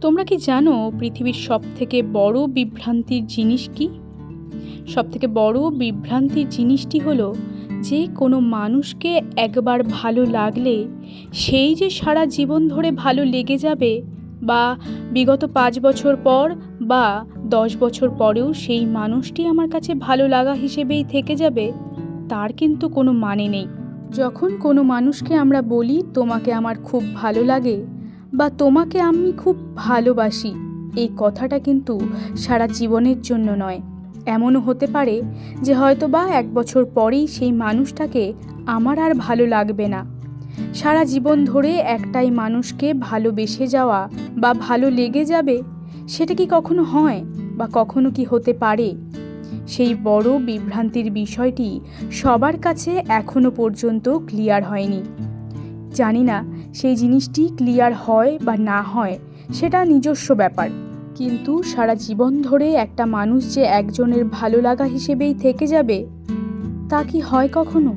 তোমরা কি জানো পৃথিবীর সবথেকে বড় বিভ্রান্তির জিনিস কি? সবথেকে বড় বিভ্রান্তির জিনিসটি হলো যে কোনো মানুষকে একবার ভালো লাগলে সেই যে সারা জীবন ধরে ভালো লেগে যাবে, বা বিগত 5 বছর পর বা 10 বছর পরেও সেই মানুষটি আমার কাছে ভালো লাগা হিসেবেই থেকে যাবে, তার কিন্তু কোনো মানে নেই। যখন কোনো মানুষকে আমরা বলি তোমাকে আমার খুব ভালো লাগে বা তোমাকে আমি খুব ভালোবাসি, এই কথাটা কিন্তু সারা জীবনের জন্য নয়। এমনও হতে পারে যে হয়তো বা 1 বছর পরেই সেই মানুষটাকে আমার আর ভালো লাগবে না। সারা জীবন ধরে একটাই মানুষকে ভালোবেসে যাওয়া বা ভালো লেগে যাবে, সেটা কি কখনো হয় বা কখনো কি হতে পারে? সেই বড় বিভ্রান্তির বিষয়টি সবার কাছে এখনো পর্যন্ত ক্লিয়ার হয়নি। জানি না সেই জিনিসটি ক্লিয়ার হয় বা না হয়, সেটা নিজস্ব ব্যাপার, কিন্তু সারা জীবন ধরে একটা মানুষ যে একজনের ভালো লাগা হিসেবেই থেকে যাবে, তা কি হয় কখনো?